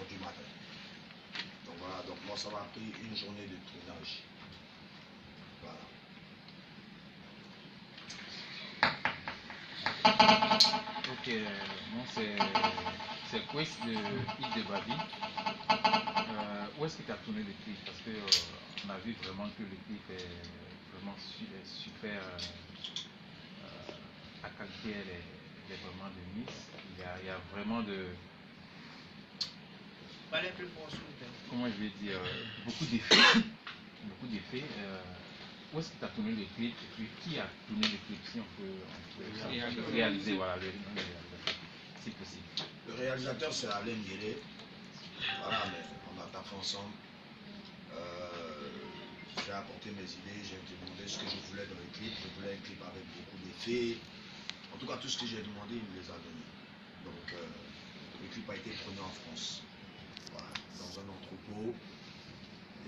h du matin. Donc voilà, donc moi ça m'a pris une journée de tournage. Voilà. Ok, moi c'est Quest de Hit de Babi. Où est-ce que tu as tourné le clip? Parce que on a vu vraiment que le clip est vraiment super. La qualité elle est vraiment de Nice. Il y a vraiment de. Comment je vais dire, beaucoup d'effets. Beaucoup d'effets. Où est-ce que tu as tourné le clip et puis qui a tourné le clip? Si on peut réaliser, voilà, le réalisateur, si possible. Le réalisateur c'est Alain Guélé. Voilà, mais on a taffé ensemble. J'ai apporté mes idées, j'ai demandé ce que je voulais dans le clip. Je voulais un clip avec beaucoup d'effets. En tout cas, tout ce que j'ai demandé, il me les a donnés. Donc, le clip a été tourné en France. Voilà, dans un entrepôt.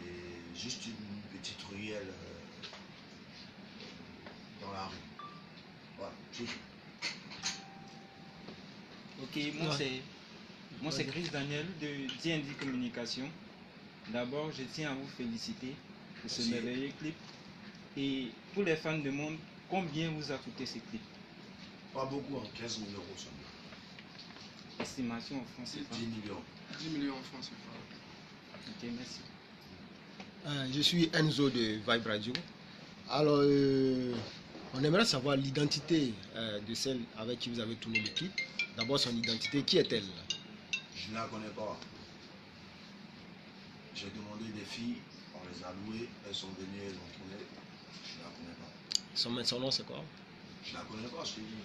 Et juste une petite ruelle dans la rue. Voilà, c'est tout. Ok, moi c'est Chris Daniel de D&D Communication. D'abord, je tiens à vous féliciter pour ce merveilleux clip. Et pour les fans de monde, combien vous a coûté ce clip? Pas beaucoup, en 15 000 euros seulement. Estimation en France, c'est 10 millions. 10 millions en France, c'est Ok, merci. Je suis Enzo de Vibe Radio. Alors, on aimerait savoir l'identité de celle avec qui vous avez tourné le clip. D'abord, son identité, qui est-elle? Je ne la connais pas. J'ai demandé des filles, on les a louées, elles sont venues, elles ont tourné. Je ne la connais pas. Son nom, c'est quoi? Je ne la connais pas, je t'ai dit.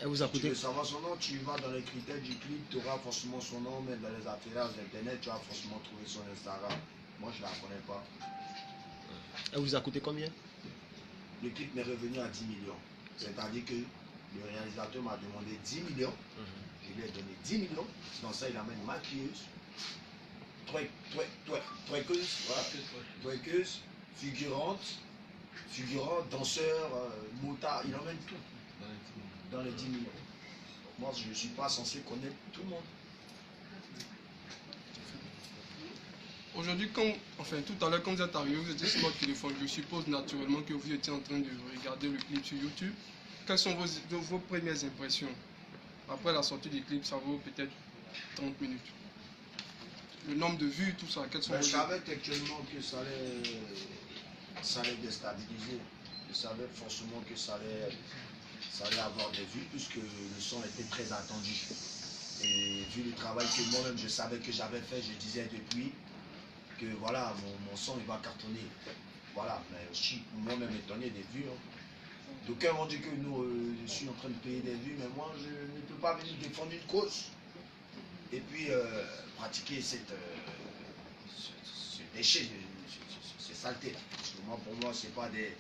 Elle vous a Si tu coûté... veux savoir son nom, tu vas dans les critères du clip, tu auras forcément son nom, même dans les affaires d'internet, tu vas forcément trouver son Instagram. Moi, je ne la connais pas. Elle vous a coûté combien? Le clip m'est revenu à 10 millions. C'est-à-dire que le réalisateur m'a demandé 10 millions. Je lui ai donné 10 millions. Dans ça, il amène maquilleuse, twerkeuse, figurant, danseur, motard. Il emmène tout dans les 10 millions. Donc moi, je ne suis pas censé connaître tout le monde. Aujourd'hui, tout à l'heure, quand vous êtes arrivé, vous étiez sur votre téléphone. Je suppose naturellement que vous étiez en train de regarder le clip sur YouTube. Quelles sont vos premières impressions? Après la sortie du clip, ça vaut peut-être 30 minutes. Le nombre de vues, tout ça, quels sont Je savais actuellement que ça allait déstabiliser. Je savais forcément que ça allait avoir des vues puisque le son était très attendu. Et vu le travail que moi-même je savais que j'avais fait, je disais depuis que voilà, mon son il va cartonner. Voilà, mais je suis moi-même étonné des vues. D'aucuns m'ont dit que je suis en train de payer des vues, mais moi je ne peux pas venir défendre une cause et puis pratiquer ce déchet, ces saletés là. Parce que moi, pour moi, c'est pas des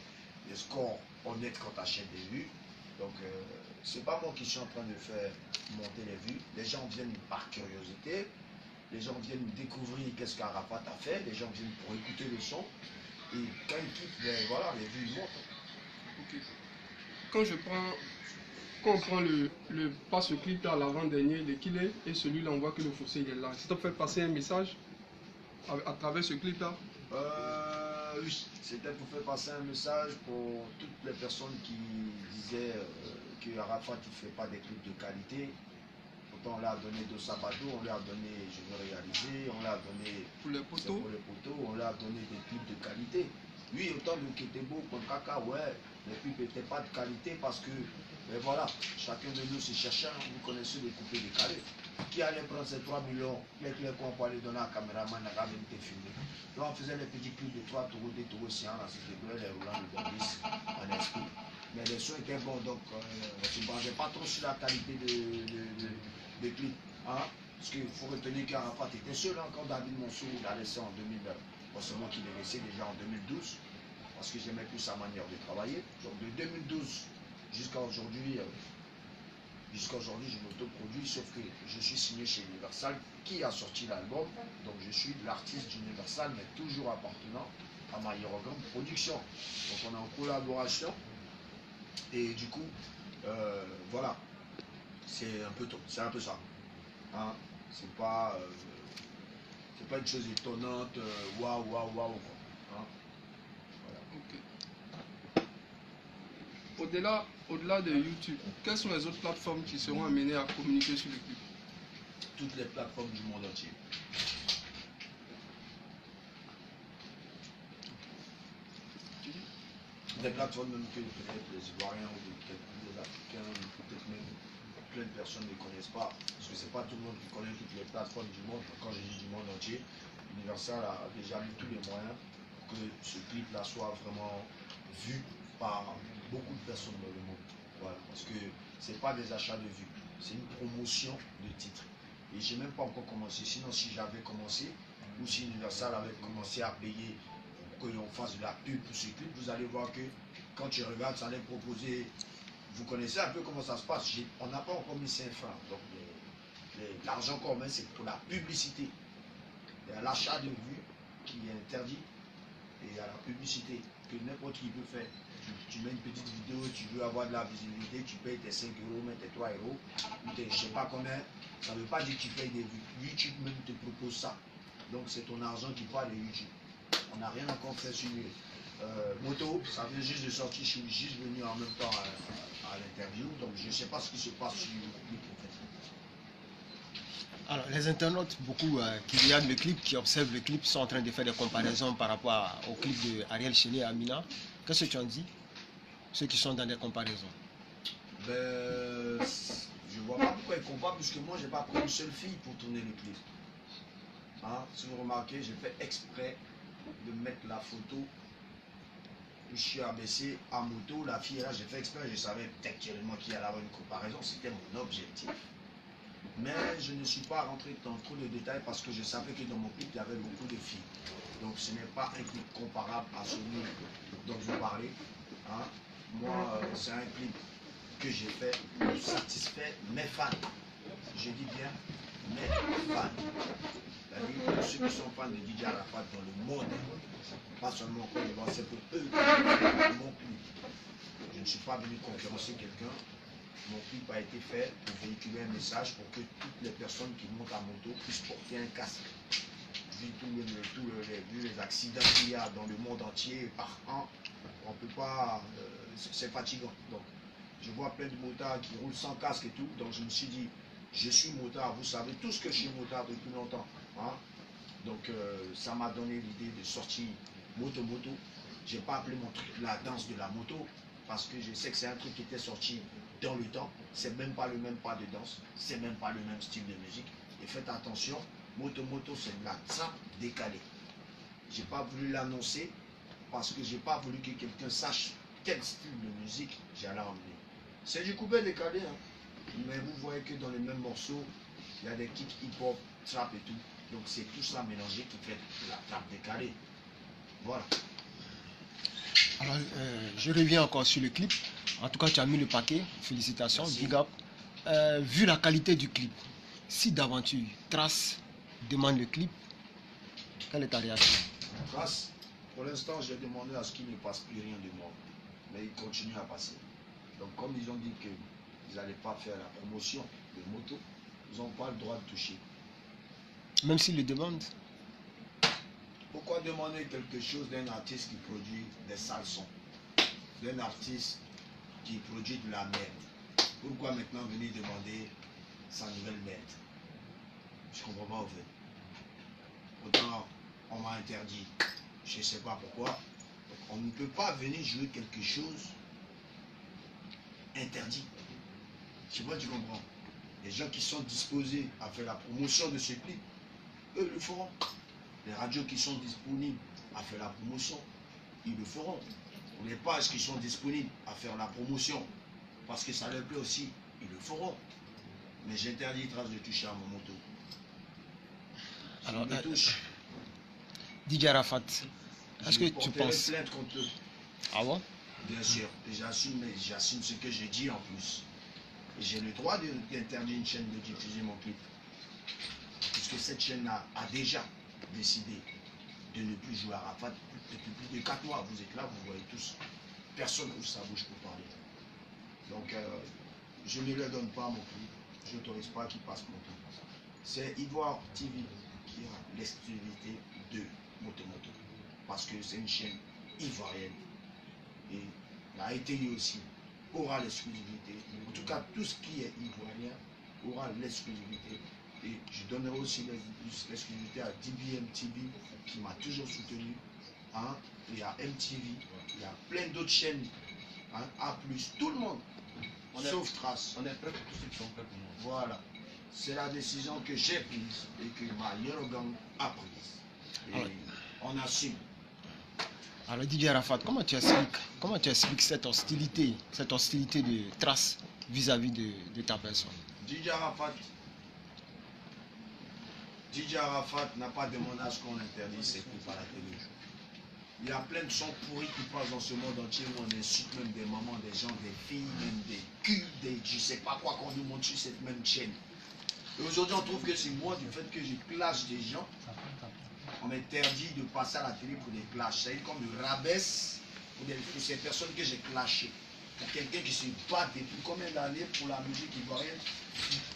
scores honnêtes quand tu achètes des vues. Donc c'est pas moi qui suis en train de faire monter les vues. Les gens viennent par curiosité. Les gens viennent découvrir qu'est-ce qu'Arafat a fait, les gens viennent pour écouter le son, et quand ils quittent, ben voilà, les vues montent. Ok. Quand on prend pas ce clip là, l'avant-dernier, le qu'il est, et celui-là, on voit que le fossé il est là. C'est pour faire passer un message à travers ce clip là? Oui, c'était pour faire passer un message pour toutes les personnes qui disaient que Arafat ne fait pas des clips de qualité. Pourtant, on lui a donné de Sabado, on lui a donné Je veux réaliser, on lui a donné pour les poteaux, on lui a donné des clips de qualité. Lui, autant de Ketebo, Caca, ouais, les clips n'étaient pas de qualité parce que, mais voilà, chacun de nous, c'est cherchant, vous connaissez les coupés décalés. Qui allait prendre ces 3 millions, les clés qu'on peut aller donner à un caméraman, à la été filmé. Là, on faisait les petits clips de 3 taureaux, des taureaux siens, là, c'était les roulants de Boris en esprit. Mais les sons étaient bons, donc on ne se basait pas trop sur la qualité des clips. Hein? Parce qu'il faut retenir qu'Arafat était seul hein, quand David Monceau l'a laissé en 2000. C'est moi qui l'ai laissé déjà en 2012, parce que j'aimais plus sa manière de travailler. Donc de 2012 jusqu'à aujourd'hui, je m'autoproduis, sauf que je suis signé chez Universal, qui a sorti l'album. Donc je suis l'artiste d'Universal, mais toujours appartenant à ma Hierogramme Production. Donc on est en collaboration. Et du coup, voilà, c'est un peu ça. Hein? C'est pas une chose étonnante, waouh, waouh, waouh. Hein? Voilà. Au-delà de YouTube, quelles sont les autres plateformes qui seront amenées à communiquer sur le clip? Toutes les plateformes du monde entier. Des plateformes même que peut-être les Ivoiriens ou des Africains, peut-être même plein de personnes ne connaissent pas. Parce que c'est pas tout le monde qui connaît toutes les plateformes du monde. Quand je dis du monde entier, Universal a déjà mis tous les moyens pour que ce clip-là soit vraiment vu par beaucoup de personnes dans le monde. Voilà, parce que c'est pas des achats de vues, c'est une promotion de titres. Et j'ai même pas encore commencé. Sinon, si j'avais commencé, ou si Universal avait commencé à payer pour qu'on fasse de la pub pour ce clip, vous allez voir que quand tu regardes, ça allait proposer. Vous connaissez un peu comment ça se passe. On n'a pas encore mis 5 francs. Donc l'argent qu'on met, c'est pour la publicité. Il y a l'achat de vues qui est interdit. Et il y a la publicité que n'importe qui peut faire. Tu mets une petite vidéo, tu veux avoir de la visibilité, tu payes tes 5 euros, mais tes 3 euros, ou tes je sais pas combien. Ça ne veut pas dire que tu payes des vues. YouTube même te propose ça. Donc c'est ton argent qui part de YouTube. On n'a rien encore fait sur Moto, ça vient juste de sortir, je suis juste venu en même temps à l'interview, donc je ne sais pas ce qui se passe sur YouTube en fait. Alors, les internautes, beaucoup qui regardent le clip, qui observent le clip, sont en train de faire des comparaisons par rapport au clip de Ariel Chéné et Amina. Qu'est-ce que tu en dis? Ceux qui sont dans des comparaisons. Ben, je vois pas pourquoi ils comparent, puisque moi, j'ai pas pris une seule fille pour tourner le clip. Hein? Si vous remarquez, j'ai fait exprès de mettre la photo où je suis abaissé à moto. La fille là, j'ai fait exprès, je savais textuellement qu'il y allait avoir une comparaison, c'était mon objectif. Mais je ne suis pas rentré dans trop de détails parce que je savais que dans mon clip, il y avait beaucoup de filles. Donc ce n'est pas un clip comparable à celui dont vous parlez. Hein? Moi, c'est un clip que j'ai fait pour satisfaire mes fans. Je dis bien mes fans. C'est-à-dire pour ceux qui sont fans de DJ Arafat dans le monde, pas seulement en Côte d'Ivoire, c'est pour eux que j'ai fait mon clip. Je ne suis pas venu concurrencer quelqu'un. Mon clip a été fait pour véhiculer un message pour que toutes les personnes qui montent à moto puissent porter un casque. Vu tous les accidents qu'il y a dans le monde entier par an, on peut pas, c'est fatigant. Donc, je vois plein de motards qui roulent sans casque et tout, donc je me suis dit, je suis motard, vous savez tous que je suis motard depuis longtemps. Hein? Donc, ça m'a donné l'idée de sortir moto. J'ai pas appelé mon truc la danse de la moto, parce que je sais que c'est un truc qui était sorti dans le temps, c'est même pas le même pas de danse, c'est même pas le même style de musique. Et faites attention, moto c'est de la trappe décalée. J'ai pas voulu l'annoncer parce que j'ai pas voulu que quelqu'un sache quel style de musique j'allais emmener. C'est du coupé décalé, hein. Mais vous voyez que dans les mêmes morceaux, il y a des kicks hip-hop, trap et tout. Donc c'est tout ça mélangé qui fait la trappe décalée. Voilà. Alors, je reviens encore sur le clip. En tout cas, tu as mis le paquet. Félicitations, merci. Big up. Vu la qualité du clip, si d'aventure Trace demande le clip, quelle est ta réaction? Trace, pour l'instant, j'ai demandé à ce qu'il ne passe plus rien de moi. Mais il continue à passer. Donc, comme ils ont dit qu'ils n'allaient pas faire la promotion de moto, ils n'ont pas le droit de toucher. Même s'ils le demandent? Pourquoi demander quelque chose d'un artiste qui produit des sales sons, d'un artiste qui produit de la merde? Pourquoi maintenant venir demander sa nouvelle merde? Je ne comprends pas au fait. Autant on m'a interdit, je ne sais pas pourquoi. On ne peut pas venir jouer quelque chose interdit. Je ne sais pas si tu comprends. Les gens qui sont disposés à faire la promotion de ce clip, eux le feront. Les radios qui sont disponibles à faire la promotion, ils le feront. Les pages qui sont disponibles à faire la promotion, parce que ça leur plaît aussi, ils le feront. Mais j'interdis Trace de toucher à mon moto. Alors, me touche. DJ Arafat, est-ce que tu porterai penses... plainte contre eux. Ah bon? Bien sûr, et j'assume ce que j'ai dit en plus. Et j'ai le droit d'interdire une chaîne de diffuser mon clip. Puisque cette chaîne-là a déjà décidé de ne plus jouer à Arafat depuis plus de 4 mois. Vous êtes là, vous voyez tous. Personne ouvre sa bouche pour parler. Donc, je ne leur donne pas mon clip. Je n'autorise pas qu'ils passent mon clip. c'est Ivoire TV qui a l'exclusivité de Motomoto. Parce que c'est une chaîne ivoirienne. Et la RTI aussi aura l'exclusivité. En tout cas, tout ce qui est ivoirien aura l'exclusivité. Et je donnerai aussi l'exclusivité à DBM TV qui m'a toujours soutenu. Hein. Il y a MTV, il y a plein d'autres chaînes. Hein. A+, tout le monde. Sauf Trace. On est prêt pour tous ceux qui sont prêts pour nous. Voilà. C'est la décision que j'ai prise et que ma Yorogang a prise. Et on assume. Alors Didier Arafat, comment tu expliques cette hostilité de Trace vis-à-vis de ta personne? Didier Arafat n'a pas demandé à ce qu'on interdise ses coupes à la télé. Il y a plein de sons pourris qui passent dans ce monde entier où on insulte même des mamans, des gens, des filles, même des culs, des je sais pas quoi qu'on nous montre sur cette même chaîne. Et aujourd'hui on trouve que c'est moi du fait que je clash des gens. On m'interdit de passer à la télé pour des clashs. C'est comme le rabaisse pour ces personnes que j'ai clashées. Pour quelqu'un qui se bat depuis combien d'années pour la musique ivoirienne,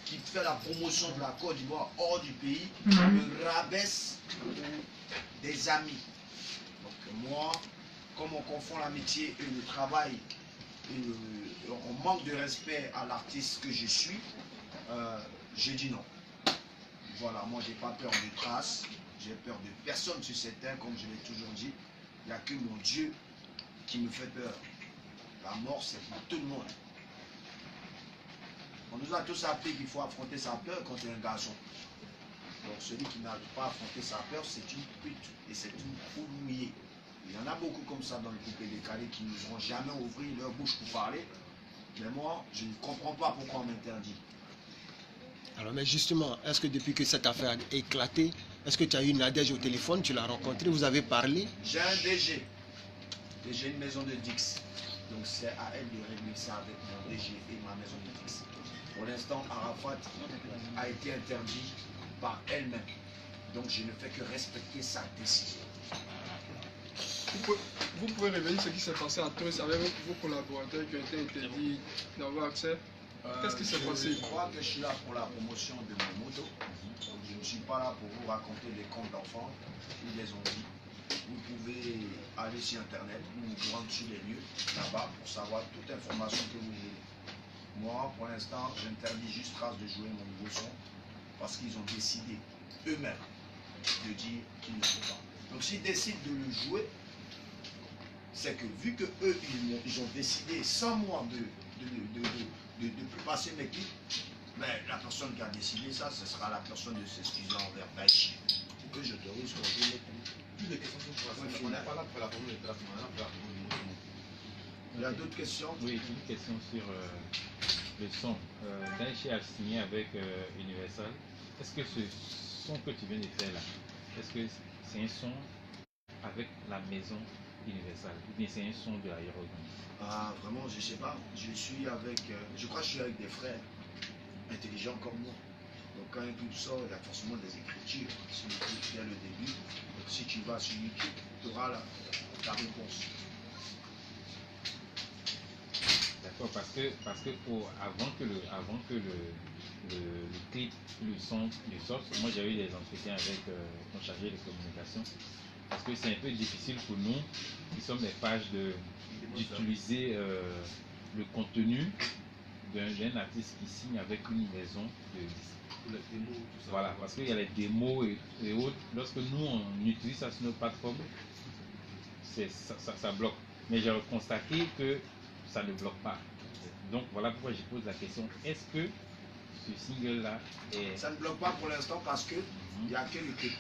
qui fait la promotion de la Côte d'Ivoire hors du pays, le rabaisse des amis. Donc moi, comme on confond l'amitié et le travail, et on manque de respect à l'artiste que je suis, j'ai dit non. Voilà, moi j'ai pas peur de Trace, j'ai peur de personne sur cette terre, comme je l'ai toujours dit. Il n'y a que mon Dieu qui me fait peur. La mort, c'est pour tout le monde. On nous a tous appris qu'il faut affronter sa peur quand tu es un garçon. Donc celui qui n'arrive pas à affronter sa peur, c'est une pute et c'est une poule mouillée. Il y en a beaucoup comme ça dans le coupé décalé qui n'oseront jamais ouvrir leur bouche pour parler. Mais moi, je ne comprends pas pourquoi on m'interdit. Alors, mais justement, est-ce que depuis que cette affaire a éclaté, est-ce que tu as eu Nadège au téléphone, tu l'as rencontré, vous avez parlé? J'ai un DG. J'ai une maison de Dix. Donc c'est à elle de régler ça avec mon DG et ma maison de Dix. Pour l'instant, Arafat a été interdit par elle-même. Donc je ne fais que respecter sa décision. Vous pouvez revenir ce qui s'est passé à tous avec vos collaborateurs qui ont été interdits d'avoir accès. Qu'est-ce qui s'est passé? Je crois que je suis là pour la promotion de mon moto. Je ne suis pas là pour vous raconter des contes d'enfants. Ils les ont dit. Vous pouvez aller sur Internet ou vous rendre sur les lieux là-bas pour savoir toute information que vous voulez. Moi, pour l'instant, j'interdis juste Trace de jouer mon nouveau son parce qu'ils ont décidé eux-mêmes de dire qu'ils ne font pas. Donc s'ils décident de le jouer, c'est que vu que eux ils ont décidé sans moi de plus passer mes clips, mais la personne qui a décidé ça, ce sera la personne de s'excuser envers Daesh. Pour que je te risque de jouer mes clips. Toutes les questions sont pour la on n'est pas là pour la formule de Trace, on est là pour la formule de Motomoto. Il y a d'autres questions? Oui, une question sur le son. Daesh a signé avec Universal. Est-ce que ce son que tu viens de faire là, est-ce que c'est un son avec la maison Universal ou bien c'est un son de l'aérodrome? Ah, vraiment, je ne sais pas. Je suis avec, je crois que je suis avec des frères intelligents comme moi. Donc quand un clip sort, il y a forcément des écritures. Si le clip vient le début, donc si tu vas sur YouTube, tu auras la réponse. D'accord, parce que avant que le clip, le son ne sorte, moi j'ai eu des entretiens avec mon chargé de communication, parce que c'est un peu difficile pour nous, qui sommes des pages d'utiliser le contenu d'un artiste qui signe avec une maison de disques. Pour les démos, tout ça. Voilà, parce qu'il y a les démos et autres. Lorsque nous on utilise ça sur nos plateformes, ça bloque. Mais j'ai constaté que ça ne bloque pas. Donc voilà pourquoi je pose la question, est-ce que ce single-là est... Ça ne bloque pas pour l'instant parce que il n'y a que le clip.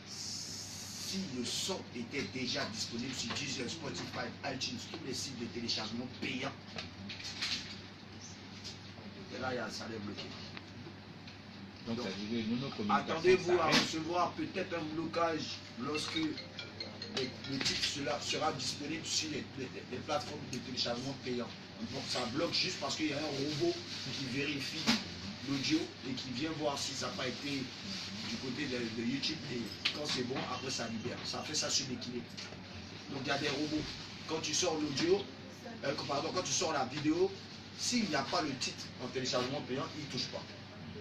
Si le son était déjà disponible sur Deezer, Spotify, iTunes, tous les sites de téléchargement payants, et là, ça allait bloquer. Donc ça veut dire, nous, nos communications Attendez-vous à s'arrêtent. recevoir peut-être un blocage lorsque le titre sera disponible sur les plateformes de téléchargement payants. Donc ça bloque juste parce qu'il y a un robot qui vérifie l'audio et qui vient voir si ça n'a pas été du côté de YouTube, et quand c'est bon, après ça libère. Ça fait ça sur l'équilibre. Donc il y a des robots. Quand tu sors l'audio, quand tu sors la vidéo, s'il n'y a pas le titre en téléchargement payant, il ne touche pas.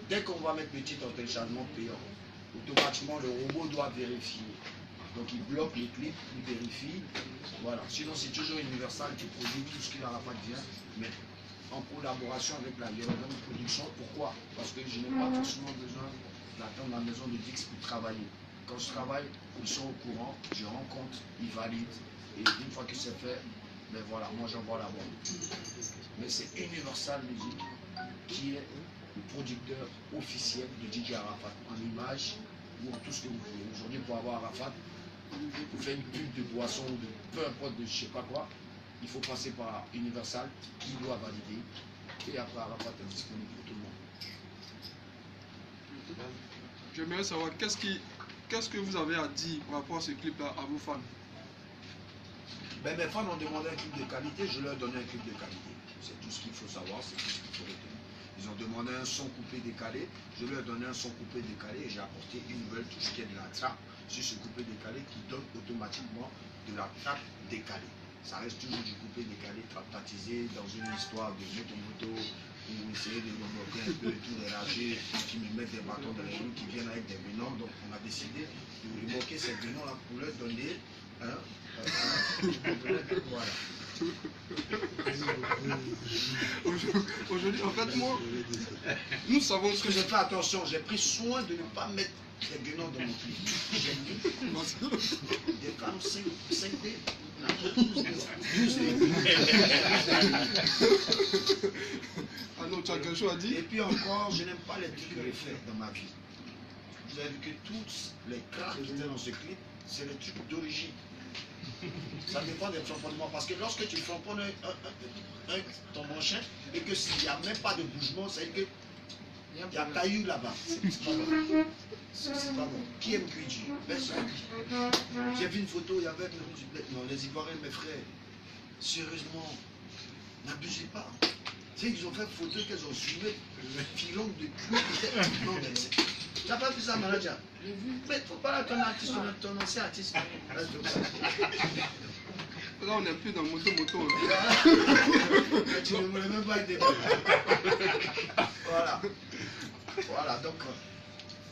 dès qu'on va mettre le titre en téléchargement payant, automatiquement le robot doit vérifier. Donc il bloque les clips, il vérifie. Voilà. Sinon c'est toujours Universal qui produit tout ce qu'il Arafat vient, mais en collaboration avec la Yerogan Production. Pourquoi? Parce que je n'ai pas forcément besoin d'attendre la maison de Dix pour travailler. Quand je travaille, ils sont au courant, je rencontre, ils valident. Et une fois que c'est fait, ben voilà, moi j'envoie la bombe. Mais c'est Universal Music qui est le producteur officiel de DJ Arafat en image ou en tout ce que vous voulez. Aujourd'hui, pour avoir Arafat, vous faites une pub de boisson ou de peu importe de je sais pas quoi, il faut passer par Universal qui doit valider. Et après Arafat est disponible pour tout le monde. J'aimerais savoir qu'est-ce que vous avez à dire par rapport à ce clip-là à vos fans. Ben, mes fans ont demandé un clip de qualité, je leur ai donné un clip de qualité. C'est tout ce qu'il faut savoir, c'est tout ce qu'il faut retenir. Ils ont demandé un son coupé décalé, je leur ai donné un son coupé décalé et j'ai apporté une nouvelle touche qui est de la trappe sur ce coupé décalé qui donne automatiquement de la trappe décalée. Ça reste toujours du coupé décalé, traptatisé dans une histoire de moto où essayer de bloquer un peu tous les ragés qui me mettent des bâtons dans les roues, qui viennent avec des venons. Donc on a décidé de remorquer ces venons-là pour leur donner voilà. Aujourd'hui, en fait, moi, nous savons Parce que j'ai fait attention, j'ai pris soin de ne pas mettre des venons dans mon clip. J'ai mis des femmes 5D. Ah non, tu as quelque chose à dire? Et puis encore, je n'aime pas les trucs refaits dans ma vie. Vous avez vu que tous les cracks qui étaient dans ce clip, c'est les trucs d'origine. Ça dépend des flamponnements. Parce que lorsque tu flamponnes ton manchin et que s'il n'y a même pas de bougement, c'est que il y a taillou là-bas. C'est pas bon. C'est pas bon. Qui aime Cuiji? Personne. J'ai vu une photo, il y avait non, les Ivoiriens, mes frères. Sérieusement, n'abusez pas. Tu sais, ils ont fait une photo qu'ils ont suivi filon de cul. Non, mais c'est. Tu n'as pas vu ça, manager? J'ai vu. Mais il ne faut pas là ton artiste, ton ancien artiste. Reste comme ça. Là, on est plus dans moto. Mais tu ne voulais même pas aider. Voilà. Voilà, donc,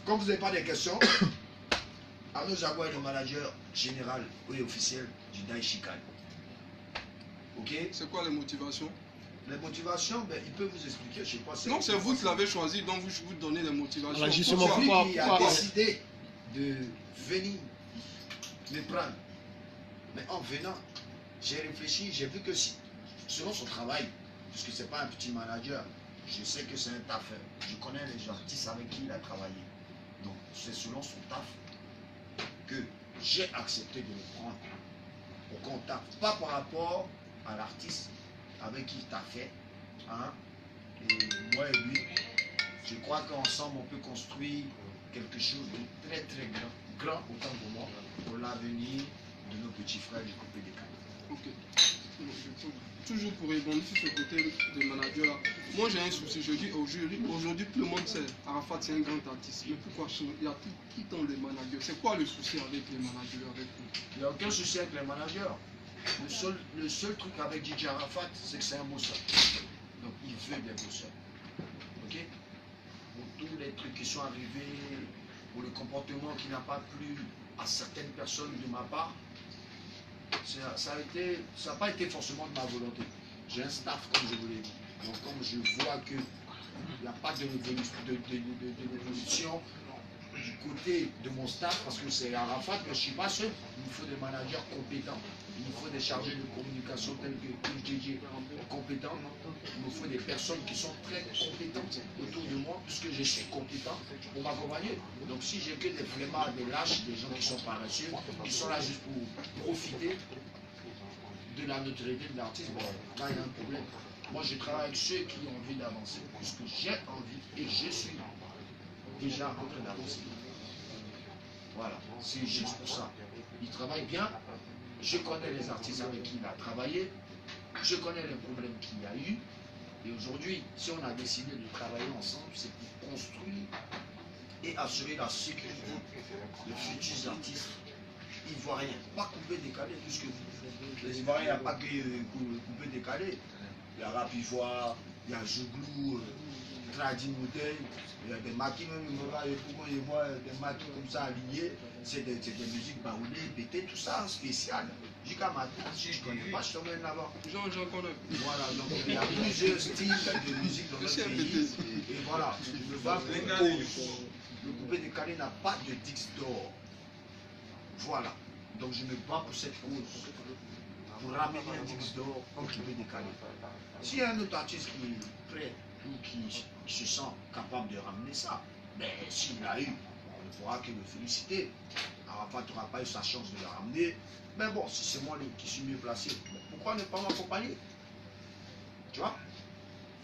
comme vous n'avez pas de questions, Arnaud Jaguar est le manager général et officiel du Daishikan. Ok? C'est quoi les motivations? Les motivations, ben, il peut vous expliquer, je sais pas. Non, c'est vous qui l'avez choisi, donc vous donnez les motivations. Alors, justement, C'est lui pourquoi qui a décidé de venir me prendre. Mais en venant, j'ai réfléchi, j'ai vu que si, selon son travail, puisque ce n'est pas un petit manager, je sais que c'est un taffeur. Je connais les artistes avec qui il a travaillé. Donc, c'est selon son taf que j'ai accepté de le prendre au contact. Pas par rapport à l'artiste avec qui il t'a fait. Hein? Et moi et lui, je crois qu'ensemble, on peut construire quelque chose de très très grand autant pour moi, pour l'avenir de nos petits frères du coupé des cannes. Ok. Toujours pour rebondir sur ce côté de manager là, moi j'ai un souci, je dis aujourd'hui tout le monde sait, Arafat c'est un grand artiste, mais pourquoi il y a tout le temps les managers? C'est quoi le souci avec les managers, avec vous? Il n'y a aucun souci avec les managers. Le seul truc avec DJ Arafat, c'est que c'est un bosseur. Donc il veut des bosseurs. Ok? Pour tous les trucs qui sont arrivés, pour le comportement qui n'a pas plu à certaines personnes de ma part, ça n'a pas été forcément de ma volonté. J'ai un staff, comme je vous l'ai dit. Donc, comme je vois qu'il n'y a pas de révolution du côté de mon staff, parce que c'est Arafat, mais je ne suis pas seul. Il me faut des managers compétents. Il me faut des chargés de communication tels que JJ compétents. Il me faut des personnes qui sont très compétentes autour de moi, puisque je suis compétent pour m'accompagner. Donc si j'ai que des flemmards, des lâches, des gens qui sont paresseux, qui sont là juste pour profiter de la notoriété de l'artiste, bon, là il y a un problème. Moi je travaille avec ceux qui ont envie d'avancer, puisque j'ai envie et je suis déjà en train d'avancer. Voilà, c'est juste pour ça. Il travaille bien. Je connais les artistes avec qui il a travaillé, je connais les problèmes qu'il y a eu, et aujourd'hui, si on a décidé de travailler ensemble, c'est pour construire et assurer la sécurité de futurs artistes ivoiriens. Pas coupé décalé, puisque les Ivoiriens, il n'y a pas que coupé décalé. Il y a Rap Ivoire, il y a Jouglou, Trading Mountain, il y a des maquis même, pourquoi ils voient des maquis comme ça alignés, c'est des musiques baoulées, pétées, tout ça, spécial. Jusqu'à maintenant, si je ne connais pas, je t'emmène là-bas. J'en connais. Voilà, donc il y a plusieurs styles de musique dans notre pays. Et voilà, je me bats pour une cause. Le coupé décalé n'a pas de dix d'or. Voilà, donc je me bats pour cette cause. Pour ramener un dix d'or au coupé décalé. S'il y a un autre artiste qui est prêt ou qui se sent capable de ramener ça, mais s'il l'a eu, on ne pourra que le féliciter. Arafat n'aura pas eu sa chance de le ramener. Mais bon, si c'est moi qui suis mieux placé, pourquoi ne pas m'accompagner? Tu vois?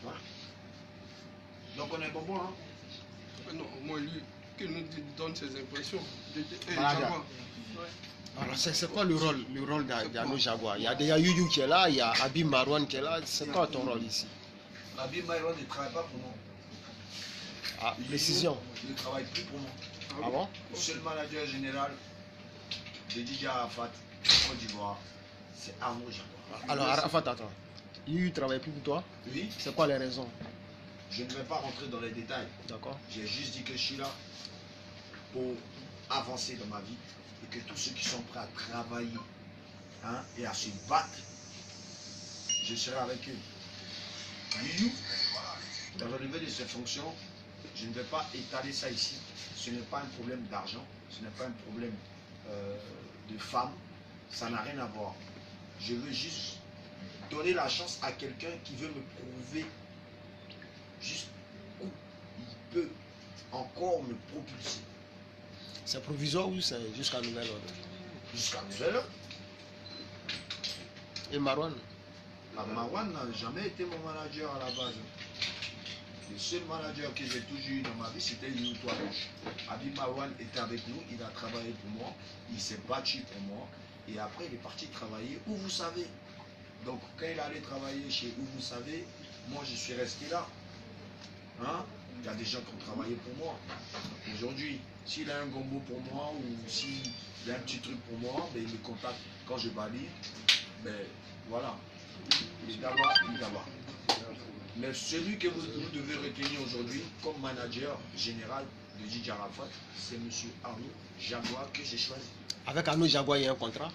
Voilà. Donc on est bon, hein? Non, moi, lui, qu'il nous donne ses impressions. Jaguar. Alors, c'est quoi le rôle d'Arnaud Jaguar? Il y a Youyou qui est là, il y a Habib Marouane qui est là. C'est quoi ton rôle ici? Habib Marouane ne travaille pas pour moi. Ah, précision. Il ne travaille plus pour moi. Ah bon? Le seul manager général de Didier Arafat, Côte d'Ivoire, c'est Arnaud Jaguar. Alors, Arafat, attends. Youyou ne travaille plus pour toi? Oui, C'est quoi les raisons? je ne vais pas rentrer dans les détails. D'accord. J'ai juste dit que je suis là pour avancer dans ma vie et que tous ceux qui sont prêts à travailler et à se battre, je serai avec eux. Youyou, dans le relevé de ses fonctions, je ne vais pas étaler ça ici. Ce n'est pas un problème d'argent, ce n'est pas un problème de femme, ça n'a rien à voir. Je veux juste donner la chance à quelqu'un qui veut me prouver jusqu'où il peut encore me propulser. C'est provisoire ou c'est jusqu'à nouvel ordre? Jusqu'à nouvel ordre. Et Marouane? Marouane n'a jamais été mon manager à la base. Le seul manager que j'ai toujours eu dans ma vie, c'était Youyou Touadouche. Habib Marouane était avec nous, il a travaillé pour moi, il s'est battu pour moi, et après il est parti travailler où vous savez. Donc quand il allait travailler chez où vous savez, moi je suis resté là. Il y a des gens qui ont travaillé pour moi. Aujourd'hui, s'il a un gombo pour moi ou s'il a un petit truc pour moi, ben, il me contacte quand je valide. Ben voilà. Il est d'abord, il est d'abord. Mais celui que vous devez retenir aujourd'hui comme manager général de Didier Arafat, c'est M. Arnaud Jaguar que j'ai choisi. Avec Arnaud Jaguar, il y a un contrat?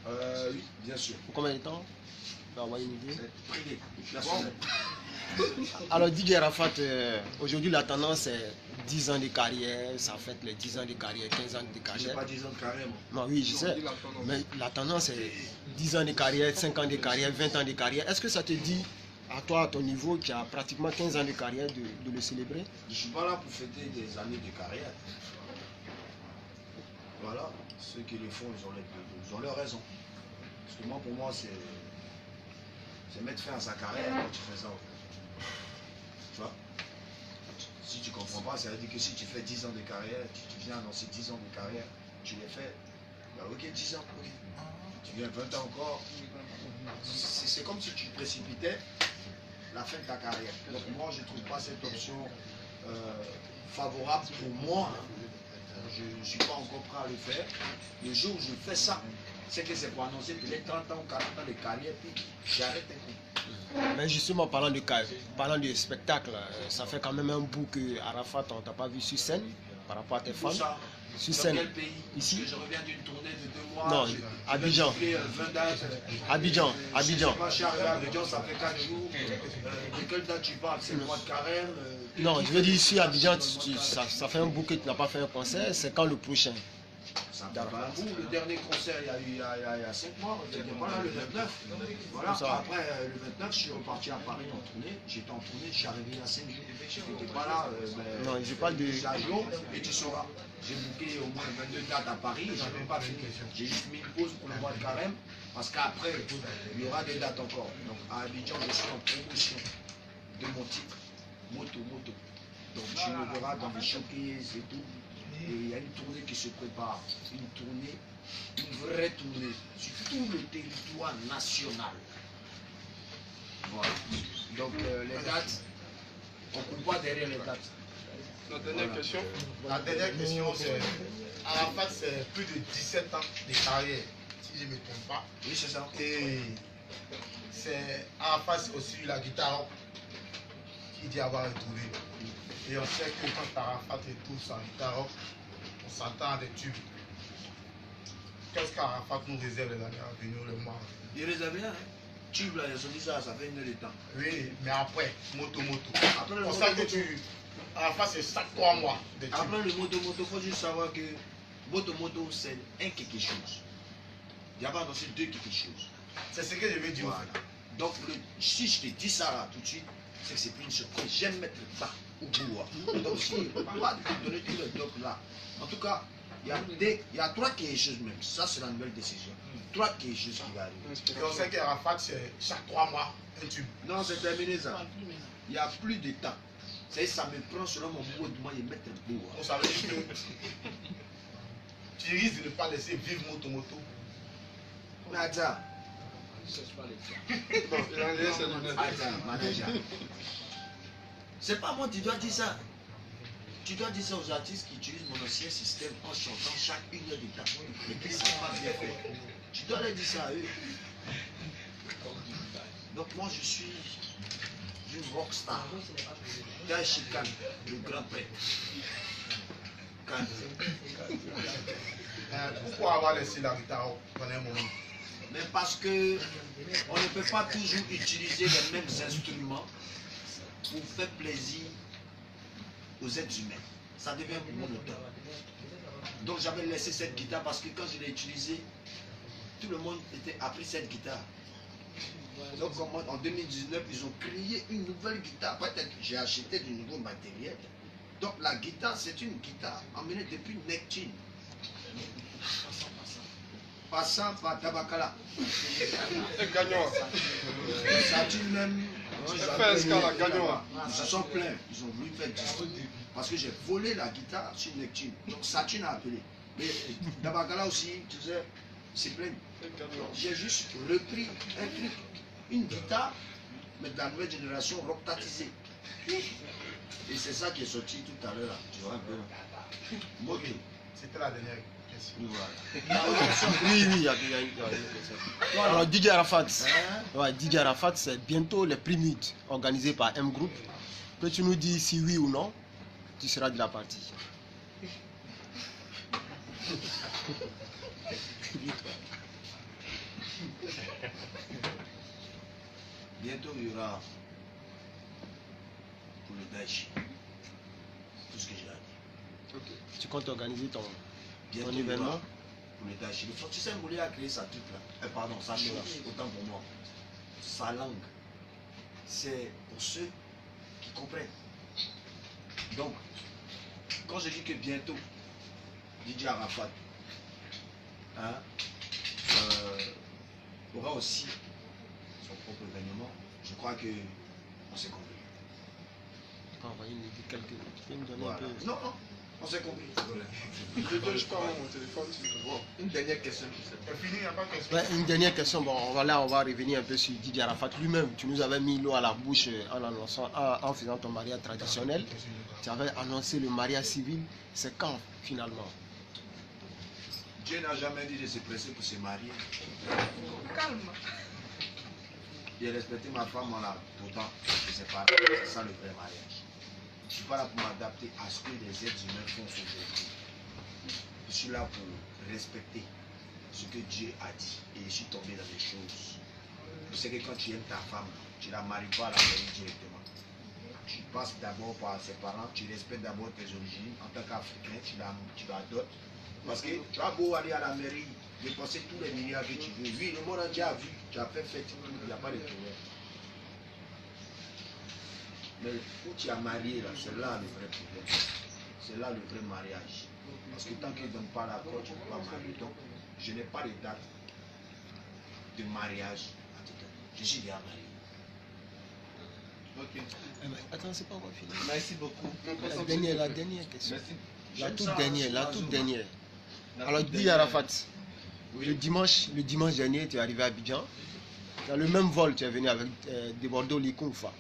Oui, bien sûr. Pour combien de temps? Tu vas avoir une idée? C'est privé, national. Alors Didier Arafat, aujourd'hui la tendance est 10 ans de carrière, ça fait les 10 ans de carrière, 15 ans de J'ai carrière. pas 10 ans de carrière, moi. Non, oui, je sais. Mais la tendance est 10 ans de carrière, 5 ans de carrière, 20 ans de carrière. Est-ce que ça te dit, à toi, à ton niveau, qui a pratiquement 15 ans de carrière, de le célébrer? Je ne suis pas là pour fêter des années de carrière. Voilà, ceux qui le font, ils ont leur raison. Parce que moi, pour moi, c'est mettre fin à sa carrière quand tu fais ça. Tu vois? Si tu ne comprends pas, ça veut dire que si tu fais 10 ans de carrière, tu viens dans ces 10 ans de carrière, tu les fais, bah ok, 10 ans, ok. Tu viens 20 ans encore. C'est comme si tu précipitais la fin de ta carrière. Donc moi, je ne trouve pas cette option favorable pour moi. Je ne suis pas encore prêt à le faire. Le jour où je fais ça, c'est que c'est pour annoncer que les 30 ans ou 40 ans de carrière, puis j'arrête un coup. Mais justement, parlant de spectacle, ça fait quand même un bout que Arafat, on t'a pas vu sur scène par rapport à tes fans. Ça, Sur dans scène. quel pays? Ici? Parce que je reviens d'une tournée de 2 mois. Non, Abidjan. Abidjan. Je suis pas cher à Abidjan, ça fait 4 jours. De quelle date tu parles? C'est le mois de carême? Non, je veux dire ici, Abidjan, ça fait un bout que tu n'as pas fait un concert, c'est quand le prochain? Ça me fait un bout. Le dernier concert, il y a 5 mois, voilà, le 29. Voilà. Ça. Après le 29, je suis reparti à Paris en tournée. J'étais en tournée, je suis arrivé il y a 5 jours. Tu n'étais pas là. Non, je parle de... Un jour, et tu sauras. J'ai booké au moins 22 dates à Paris, je n'ai même pas fini. J'ai juste mis une pause pour le mois de carême, parce qu'après, il y aura des dates encore. Donc à Abidjan, je suis en promotion de mon titre, Moto. Donc tu me verras dans les showcases et tout. Et il y a une tournée qui se prépare. Une vraie tournée, sur tout le territoire national. Voilà. Donc les dates, on ne court pas derrière les dates. La dernière question. La dernière question, c'est Arafat, c'est plus de 17 ans de carrière, si je ne me trompe pas. Oui, c'est ça. Et Arafat, c'est aussi la guitare il dit avoir retrouvé. Et on sait que quand Arafat retrouve son Tarok, on s'attend à des tubes. Qu'est-ce qu'Arafat nous réserve les années à venir, le mois? Il réserve rien. Hein. Tube là, ils ont dit ça, ça fait une heure de temps. Oui, mais après, moto. Après le On moto, sait que tu. Arafat, c'est chaque 3 mois des tubes. après le moto, il faut juste savoir que moto, c'est un quelque chose. Il y avait annoncé 2 quelque chose. C'est ce que je veux dire. Voilà. Donc, si je te dis ça là tout de suite, c'est que c'est plus une surprise. J'aime mettre ça au bout. Donc, si on va te donner tout le doc là. En tout cas, il y a 3 quelque choses même. Ça, c'est la nouvelle décision. 3 quelque choses qui va arriver. Et on sait qu'Arafat, c'est chaque 3 mois un tube. Non, c'est terminé ça. Il n'y a plus de temps. Ça me prend selon mon bout de moi de mettre un bout. On savait que tu risques de ne pas laisser vivre moto. Nadia. Manager. C'est pas moi, tu dois dire ça. Tu dois dire ça aux artistes qui utilisent mon ancien système en chantant chaque 1 heure de temps. Mais qui ne savent pas bien faire. Tu dois leur dire ça à eux. Donc moi je suis une rockstar. D'un chicane, le grand prêtre. Pourquoi avoir laissé la guitare pendant un moment? Mais parce que on ne peut pas toujours utiliser les mêmes instruments pour faire plaisir aux êtres humains. Ça devient monotone. Donc j'avais laissé cette guitare parce que quand je l'ai utilisée, tout le monde a pris cette guitare. Donc en 2019, ils ont créé une nouvelle guitare. Peut-être que j'ai acheté du nouveau matériel. Donc la guitare, c'est une guitare emmenée depuis Nectine. Passant par Tabakala. Gagnant. Satine même. Ils se sont plaints. Ils ont voulu faire disque. Parce que j'ai volé la guitare sur Nectine. Donc Satine a appelé. Mais Tabakala aussi, tu sais, c'est plein. J'ai juste repris un truc, une guitare, mais de la nouvelle génération rocktatisée. Et c'est ça qui est sorti tout à l'heure. Tu vois un peu. Moto. C'était la dernière question. Oui, il y a une question. Alors, Didier Arafat, Didier Arafat, c'est bientôt les Primud organisés par M Group. Peux-tu nous dire si oui ou non tu seras de la partie? Bientôt il y aura pour le Daesh. Tout ce que j'ai à dire. Okay. Tu comptes organiser ton événement pour le Daesh. Tu sais, Moulé a créé sa truc là. Pardon, sa chose, autant pour moi. Sa langue. C'est pour ceux qui comprennent. Donc, quand je dis que bientôt, Didier Arafat aura aussi son propre événement, je crois que on s'est compris. Tu peux me donner Voilà. un peu... Non, on s'est compris. Je parle mon téléphone. Une dernière question. Fini, il n'y a pas de question. Ouais, une dernière question. Bon, on va revenir un peu sur Didier Arafat lui-même. Tu nous avais mis l'eau à la bouche en faisant ton mariage traditionnel. Tu avais annoncé le mariage civil. C'est quand finalement? Dieu n'a jamais dit de se presser pour se marier. Calme. J'ai respecté ma femme, on a pourtant séparé. C'est ça le vrai mariage. Je ne suis pas là pour m'adapter à ce que les êtres humains font aujourd'hui. Je suis là pour respecter ce que Dieu a dit. Et je suis tombé dans des choses. Tu sais que quand tu aimes ta femme, tu ne la maries pas à la mairie directement. Tu passes d'abord par ses parents, tu respectes d'abord tes origines. En tant qu'Africain, tu la dotes. Parce que tu as beau aller à la mairie, dépenser tous les milliards que tu veux. Oui, le monde entier a vu, tu as fait fête, il n'y a pas de problème. Mais où tu as marié, là, c'est là le vrai problème. C'est là le vrai mariage. Parce que tant qu'ils ne donnent pas l'accord, tu ne peux pas marier. Donc, je n'ai pas de date de mariage à tout temps. Je suis déjà marié. Ok. Attends, c'est pas encore fini. Merci beaucoup. La dernière question. Merci. La toute dernière. Alors, dis Arafat, oui. le dimanche dernier, tu es arrivé à Abidjan. Dans le même vol, tu es venu avec des Bordeaux Likoufa.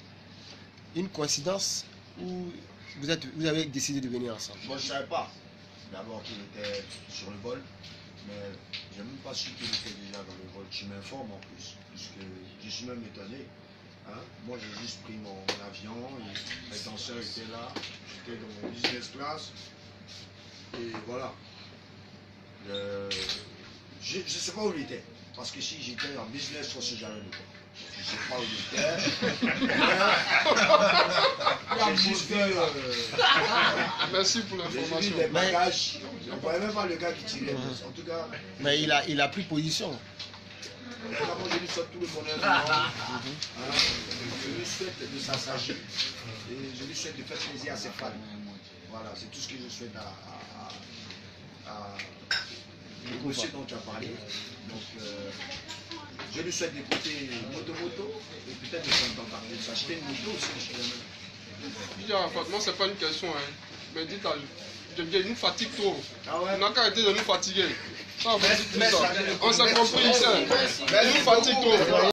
Une coïncidence où vous avez décidé de venir ensemble? Bon, je ne savais pas d'abord qu'il était sur le vol, mais je n'ai même pas su qu'il était déjà dans le vol. Tu m'informes en plus, puisque je suis même étonné. Hein? Moi, j'ai juste pris mon avion, et les danseurs étaient là, j'étais dans mon business class. Et voilà. Je ne sais pas où il était. Parce que si j'étais en business, je ne sais jamais où il était. Je ne sais pas où il était. J'ai juste vu. Merci pour J'ai l'information. vu des bagages. Je ne voyais même pas le gars qui tirait. En tout cas, Mais il a pris position. moi, je lui souhaite tout le bonheur du monde. Je lui souhaite de s'assagir. Et je lui souhaite de faire plaisir à ses fans. Voilà, c'est tout ce que je souhaite au monsieur dont tu as parlé. Donc, je lui souhaite d'écouter moto et peut-être de s'acheter une moto aussi. Je dis Arafat, moi c'est pas une question, hein. Mais dites à il nous fatigue trop. Ah ouais? On n'a qu'à arrêter de nous fatiguer. Ça, vous dites tout Mais ça. ça, On s'est compris, ça. Mais Il nous fatigue trop.